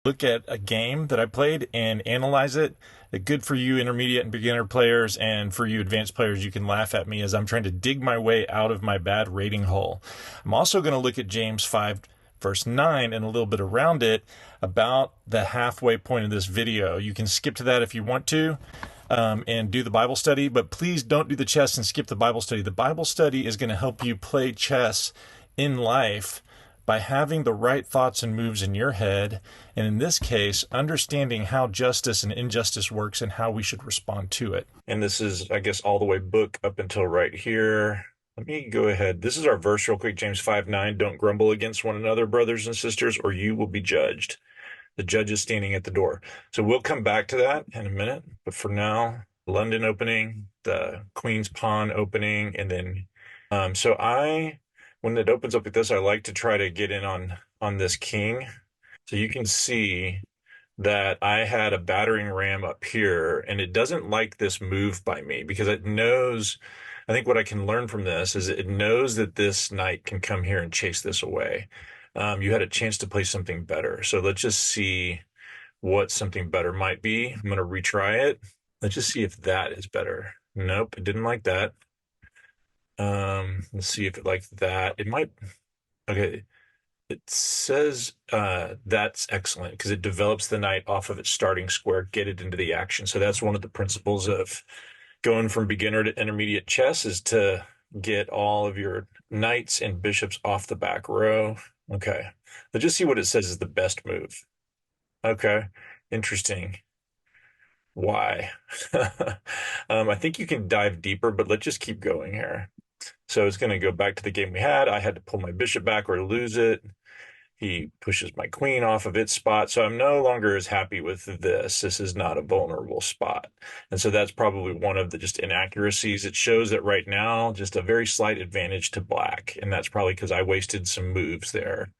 look at a game that I played and analyze it. Good for you intermediate and beginner players, and for you advanced players, you can laugh at me as I'm trying to dig my way out of my bad rating hole. I'm also going to look at James 5 verse 9 and a little bit around it about the halfway point of this video. You can skip to that if you want to, and do the Bible study, but please don't do the chess and skip the Bible study. The Bible study is going to help you play chess in life by having the right thoughts and moves in your head, and in this case, understanding how justice and injustice works and how we should respond to it. And this is, I guess, all the way book up until right here. Let me go ahead. This is our verse real quick, James 5:9. Don't grumble against one another, brothers and sisters, or you will be judged. The judge is standing at the door. So we'll come back to that in a minute. But for now, London opening, the Queen's Pawn opening, and then when it opens up like this, I like to try to get in on this king. So you can see that I had a battering ram up here, and it doesn't like this move by me because it knows, I think what I can learn from this is it knows that this knight can come here and chase this away. You had a chance to play something better. So let's just see what something better might be. I'm going to retry it. Let's just see if that is better. Nope, it didn't like that. Let's see if it likes that. It might. Okay, it says that's excellent because it develops the knight off of its starting square, get it into the action. So that's one of the principles of going from beginner to intermediate chess, is to get all of your knights and bishops off the back row. Okay, let's just see what it says is the best move. Okay, interesting. Why? I think you can dive deeper, but let's just keep going here. So it's going to go back to the game we had. I had to pull my bishop back or lose it. He pushes my queen off of its spot. So I'm no longer as happy with this. This is not a vulnerable spot. And so that's probably one of the just inaccuracies. It shows that right now, just a very slight advantage to black. And that's probably because I wasted some moves there.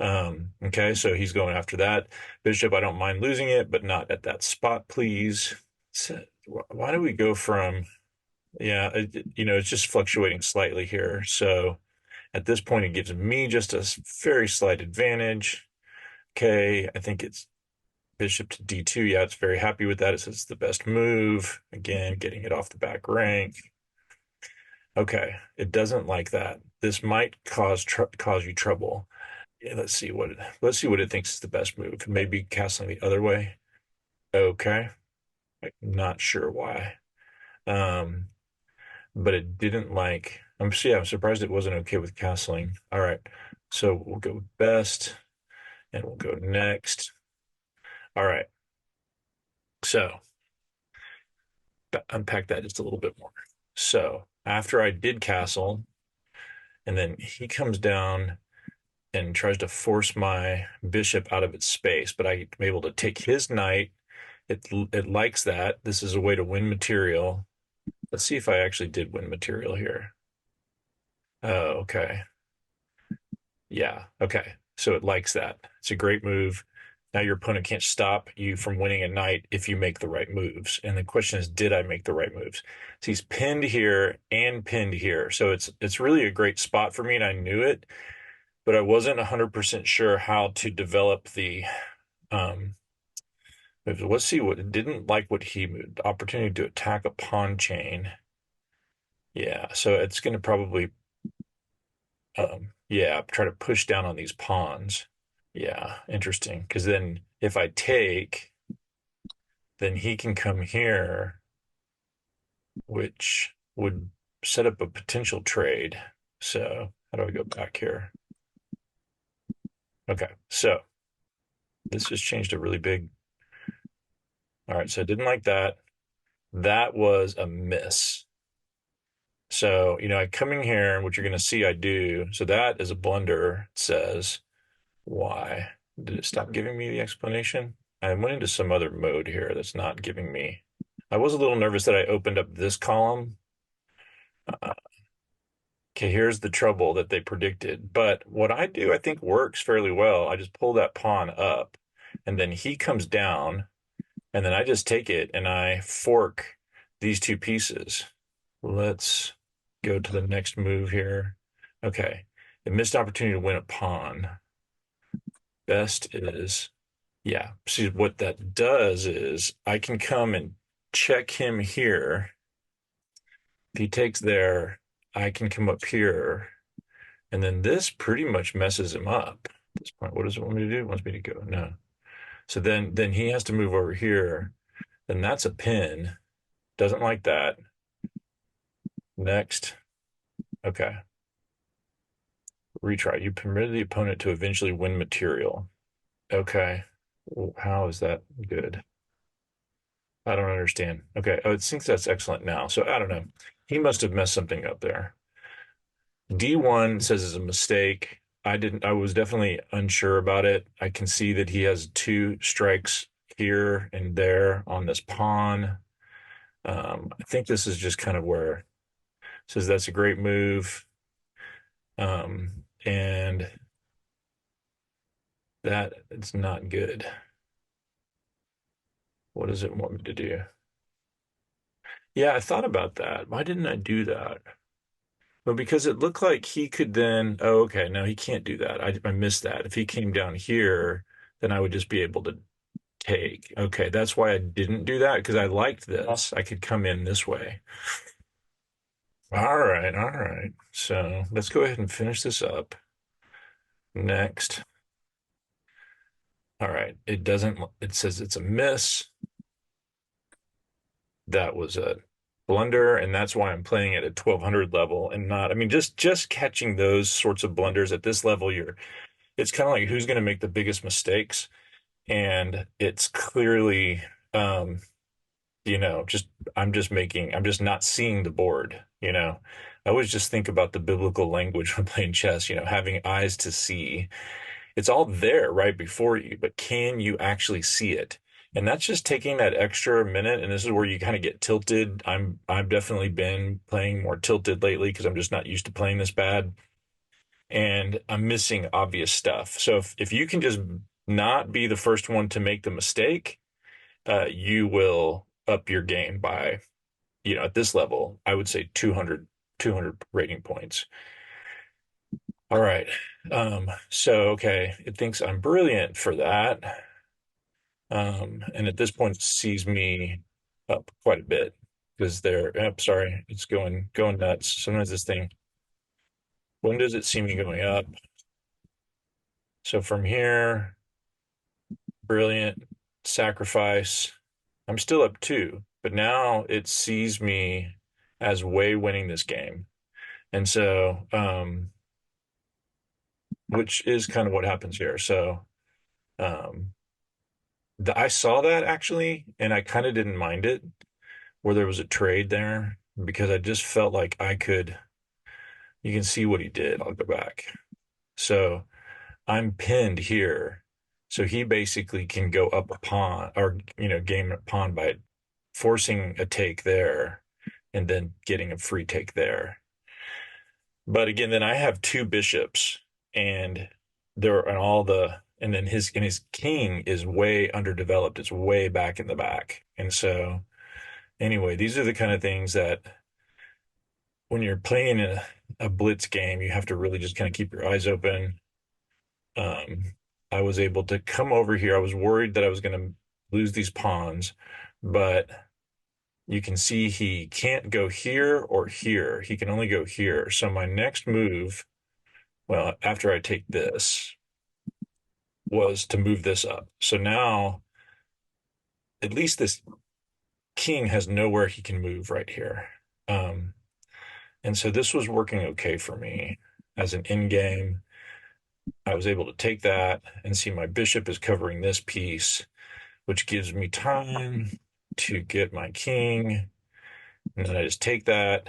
Okay, so he's going after that. Bishop, I don't mind losing it, but not at that spot, please. So, why do we go from, yeah, it's just fluctuating slightly here. So at this point, it gives me just a very slight advantage. Okay, I think it's bishop to d2. Yeah, it's very happy with that. It says it's the best move. Again, getting it off the back rank. Okay, it doesn't like that. This might cause you trouble. Yeah, let's see what it thinks is the best move. Maybe castling the other way. Okay, I'm not sure why. But it didn't like. I'm surprised it wasn't okay with castling. All right, so we'll go best, and we'll go next. All right, so unpack that just a little bit more. So after I did castle, and then he comes down and tries to force my bishop out of its space, but I'm able to take his knight. It likes that. This is a way to win material. Let's see if I actually did win material here. Oh, okay. Yeah, okay. So it likes that. It's a great move. Now your opponent can't stop you from winning a knight if you make the right moves. And the question is, did I make the right moves? So he's pinned here and pinned here. So it's really a great spot for me, and I knew it, but I wasn't 100% sure how to develop the let's see what it didn't like what he moved. Opportunity to attack a pawn chain. Yeah, so it's going to probably try to push down on these pawns. Yeah, interesting. Because then if I take, then he can come here, which would set up a potential trade. So how do I go back here? Okay, so this just changed a really big. All right, so I didn't like that. That was a miss. So, I come in here, and what you're going to see I do. So that is a blunder, it says. Why? Did it stop giving me the explanation? I went into some other mode here that's not giving me. I was a little nervous that I opened up this column. Okay, here's the trouble that they predicted. But what I do, I think works fairly well. I just pull that pawn up, and then he comes down, and then I just take it and I fork these two pieces. Let's go to the next move here. Okay, a missed opportunity to win a pawn. Best is, Yeah. See, what that does is I can come and check him here. If he takes there, I can come up here. And then this pretty much messes him up at this point. What does it want me to do? It wants me to go. No. So then he has to move over here. Then that's a pin. Doesn't like that. Next. Okay. Retry. You permitted the opponent to eventually win material. Okay. Well, how is that good? I don't understand. Okay. Oh, it thinks that's excellent now. So I don't know. He must have messed something up there. D1 says it's a mistake. I was definitely unsure about it. I can see that he has two strikes here and there on this pawn. I think this is just kind of where it says that's a great move. And that it's not good. What does it want me to do? Yeah, I thought about that. Why didn't I do that? Well, because it looked like he could then, oh, okay, no, he can't do that. I missed that. If he came down here, then I would just be able to take. Okay, that's why I didn't do that because I liked this. I could come in this way. All right, all right. So let's go ahead and finish this up. Next. All right. It doesn't, it says it's a miss. That was a blunder, and that's why I'm playing at a 1200 level and not, I mean, just catching those sorts of blunders at this level, it's kind of like who's going to make the biggest mistakes. And it's clearly, um, just I'm just not seeing the board. I always just think about the biblical language when playing chess, having eyes to see. It's all there right before you, but can you actually see it? And that's just taking that extra minute. And this is where you kind of get tilted. I've definitely been playing more tilted lately because I'm just not used to playing this bad. And I'm missing obvious stuff. So if you can just not be the first one to make the mistake, you will up your game by, at this level, I would say 200 rating points. All right. So, okay, it thinks I'm brilliant for that. And at this point, it sees me up quite a bit because sorry, it's going nuts. Sometimes this thing, when does it see me going up? So from here, brilliant, sacrifice. I'm still up two, but now it sees me as way winning this game. And so, which is kind of what happens here. So, um, I saw that actually, and I kind of didn't mind it where there was a trade there because I just felt like you can see what he did. I'll go back. So I'm pinned here. So he basically can go up a pawn or, game a pawn by forcing a take there and then getting a free take there. But again, then I have two bishops and and then his king is way underdeveloped. It's way back in the back. And so anyway, these are the kind of things that when you're playing a blitz game, you have to really just kind of keep your eyes open. Um, I was able to come over here. I was worried that I was going to lose these pawns, but you can see he can't go here or here. He can only go here. So my next move, well, after I take this, was to move this up. So now at least this king has nowhere he can move right here. Um, and so this was working okay for me as an in game. I was able to take that and see my bishop is covering this piece, which gives me time to get my king. And then I just take that,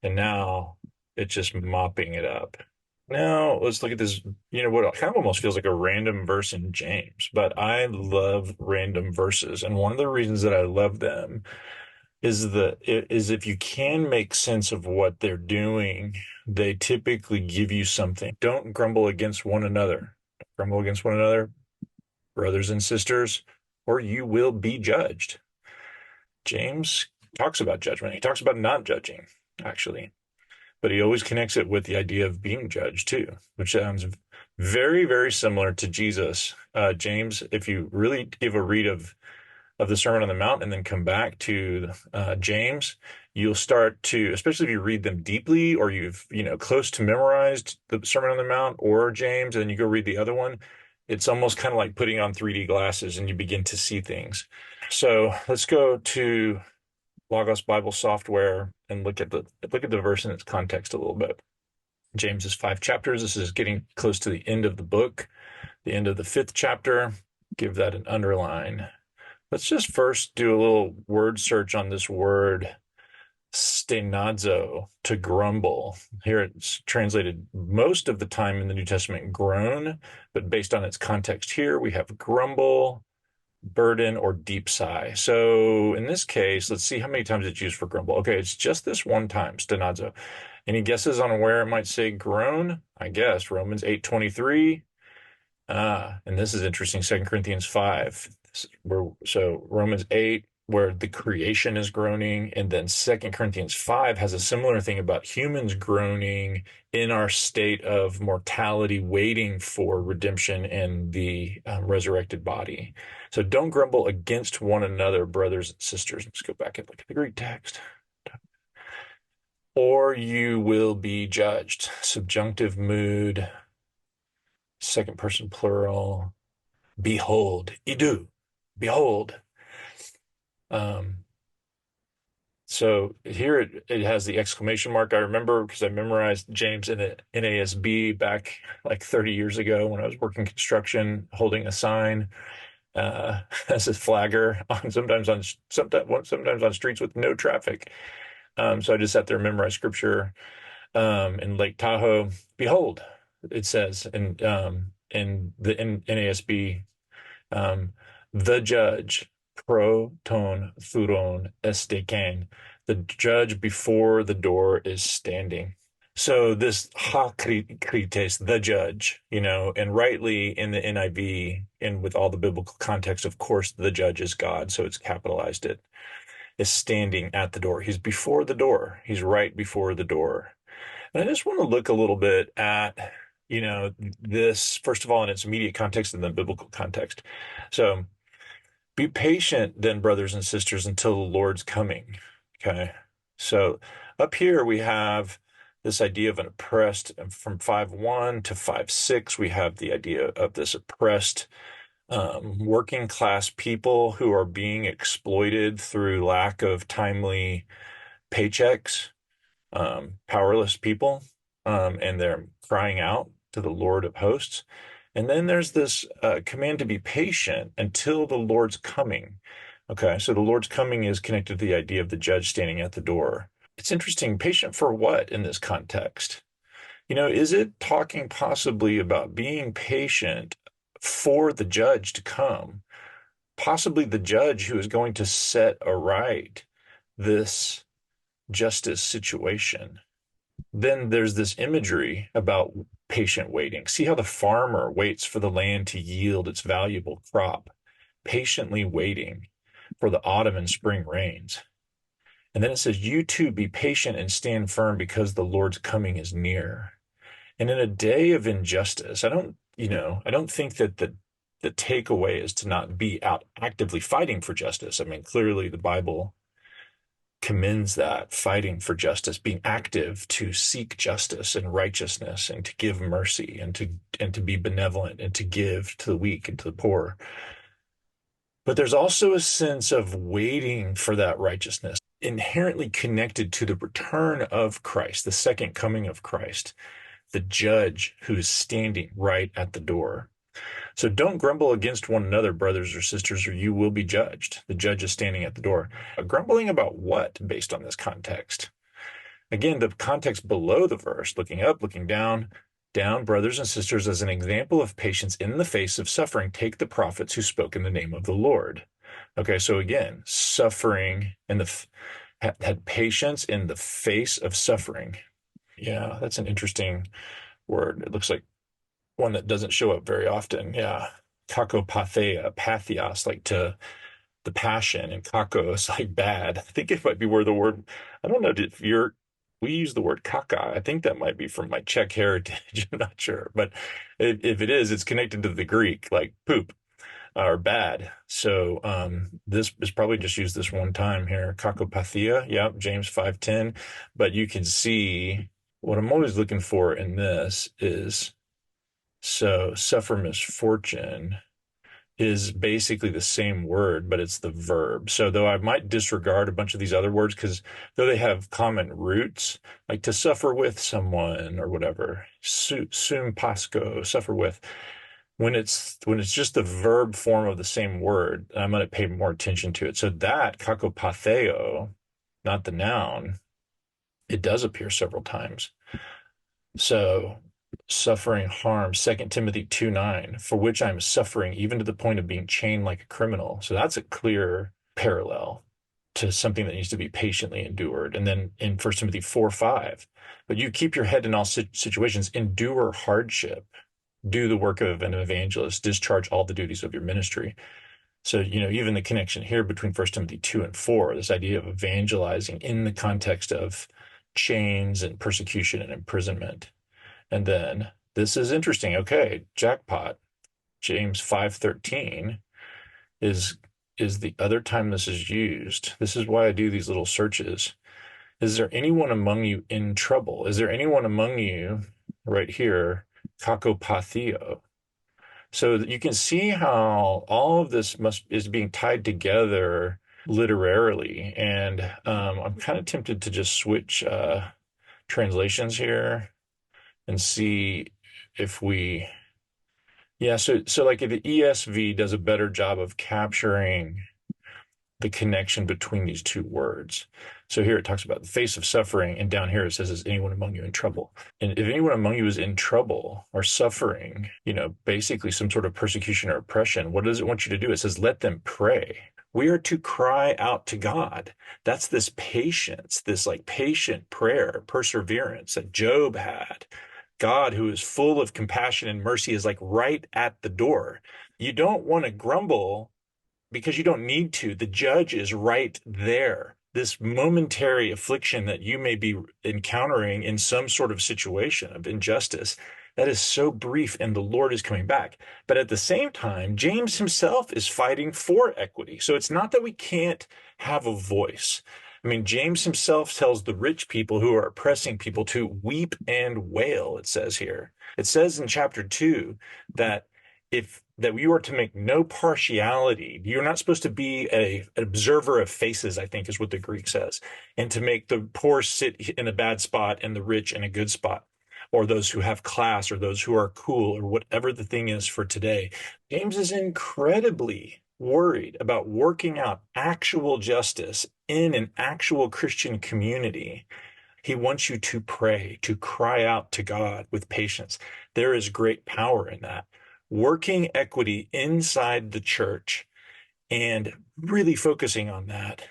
and now it's just mopping it up. Now let's look at this, what kind of almost feels like a random verse in James, but I love random verses. And one of the reasons that I love them is if you can make sense of what they're doing, they typically give you something. Don't grumble against one another. Don't grumble against one another, brothers and sisters, or you will be judged. James talks about judgment. He talks about not judging, actually. but he always connects it with the idea of being judged too, which sounds very, very similar to Jesus. James, if you really give a read of the Sermon on the Mount and then come back to James, you'll start to, especially if you read them deeply or you've, close to memorized the Sermon on the Mount or James, and then you go read the other one, it's almost kind of like putting on 3D glasses and you begin to see things. So let's go to Logos Bible software and look at the verse in its context a little bit. James is 5 chapters. This is getting close to the end of the book, the end of the 5th chapter. Give that an underline. Let's just first do a little word search on this word stenazo, to grumble. Here it's translated most of the time in the New Testament groan, but based on its context here, we have grumble, burden, or deep sigh. So in this case, let's see how many times it's used for grumble. Okay, it's just this one time, stenazo. Any guesses on where it might say groan? I guess Romans 8:23. And this is interesting, 2 Corinthians 5. So Romans 8, where the creation is groaning, and then 2 Corinthians 5 has a similar thing about humans groaning in our state of mortality, waiting for redemption and the resurrected body. So don't grumble against one another, brothers and sisters. Let's go back and look at the Greek text. Or you will be judged. Subjunctive mood, second person plural. Behold, idu, behold. So here it has the exclamation mark. I remember because I memorized James in the NASB back like 30 years ago when I was working construction, holding a sign as a flagger sometimes on streets with no traffic. So I just sat there and memorized scripture in Lake Tahoe. Behold, it says in the NASB, the judge, pro ton thuron estekan, the judge before the door is standing. So this ha krites, the judge, and rightly in the NIV and with all the biblical context, of course, the judge is God, so it's capitalized it, is standing at the door. He's before the door. He's right before the door. And I just want to look a little bit at, this, first of all, in its immediate context and the biblical context. So be patient then, brothers and sisters, until the Lord's coming. Okay. So up here we have this idea of an oppressed, from 5:1 to 5:6, we have the idea of this oppressed working class people who are being exploited through lack of timely paychecks, powerless people, and they're crying out to the Lord of hosts. And then there's this command to be patient until the Lord's coming. Okay, so the Lord's coming is connected to the idea of the judge standing at the door. It's interesting, patient for what in this context? Is it talking possibly about being patient for the judge to come? Possibly the judge who is going to set aright this justice situation. Then there's this imagery about patient waiting. See how the farmer waits for the land to yield its valuable crop, patiently waiting for the autumn and spring rains. And then it says, you too be patient and stand firm because the Lord's coming is near. And in a day of injustice, I don't think that the takeaway is to not be out actively fighting for justice. I mean, clearly the Bible commends that, fighting for justice, being active to seek justice and righteousness and to give mercy and to be benevolent and to give to the weak and to the poor. But there's also a sense of waiting for that righteousness, inherently connected to the return of Christ, the second coming of Christ, the judge who is standing right at the door. So don't grumble against one another, brothers or sisters, or you will be judged. The judge is standing at the door. Grumbling about what based on this context? Again, the context below the verse, looking up, looking down, brothers and sisters, as an example of patience in the face of suffering, take the prophets who spoke in the name of the Lord. Okay, so again, suffering and had patience in the face of suffering. Yeah, that's an interesting word. It looks like one that doesn't show up very often. Yeah. Kakopatheia, pathios, like to the passion, and kakos, like bad. I think it might be where the word, I don't know if you're we use the word caca. I think that might be from my Czech heritage. I'm not sure, but if it is, it's connected to the Greek, like poop or bad. So this is probably just used this one time here. Kakopathia, yeah, James 5:10. But you can see what I'm always looking for in this is so suffer misfortune is basically the same word, but it's the verb. So though I might disregard a bunch of these other words because though they have common roots, like to suffer with someone or whatever, sum pasco, suffer with, when it's just the verb form of the same word, I'm going to pay more attention to it. So that kakopatheo, not the noun, it does appear several times. So suffering harm, 2 Timothy 2:9, for which I'm suffering even to the point of being chained like a criminal. So that's a clear parallel to something that needs to be patiently endured. And then in 1 Timothy 4:5, but you keep your head in all situations, endure hardship, do the work of an evangelist, discharge all the duties of your ministry. So, even the connection here between 1 Timothy 2 and 4, this idea of evangelizing in the context of chains and persecution and imprisonment. And then this is interesting. Okay, jackpot. James 5:13 is is the other time this is used. This is why I do these little searches. Is there anyone among you in trouble? Is there anyone among you right here, kakopatheo? So that you can see how all of this is being tied together literarily. And I'm kind of tempted to just switch translations here and see if we, yeah, so like if the ESV does a better job of capturing the connection between these two words. So here it talks about the face of suffering, and down here it says, is anyone among you in trouble? And if anyone among you is in trouble or suffering, basically some sort of persecution or oppression, what does it want you to do? It says, let them pray. We are to cry out to God. That's this patience, this like patient prayer, perseverance that Job had. God, who is full of compassion and mercy, is like right at the door. You don't want to grumble because you don't need to. The judge is right there. This momentary affliction that you may be encountering in some sort of situation of injustice, that is so brief, and the Lord is coming back. But at the same time, James himself is fighting for equity. So it's not that we can't have a voice. I mean, James himself tells the rich people who are oppressing people to weep and wail, it says here. It says in chapter 2 that you are to make no partiality. You're not supposed to be an observer of faces, I think is what the Greek says, and to make the poor sit in a bad spot and the rich in a good spot, or those who have class or those who are cool or whatever the thing is for today. James is incredibly worried about working out actual justice in an actual Christian community. He wants you to pray, to cry out to God with patience. There is great power in that. Working equity inside the church and really focusing on that,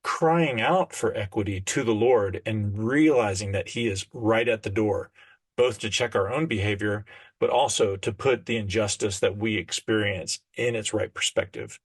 crying out for equity to the Lord and realizing that He is right at the door, both to check our own behavior, but also to put the injustice that we experience in its right perspective.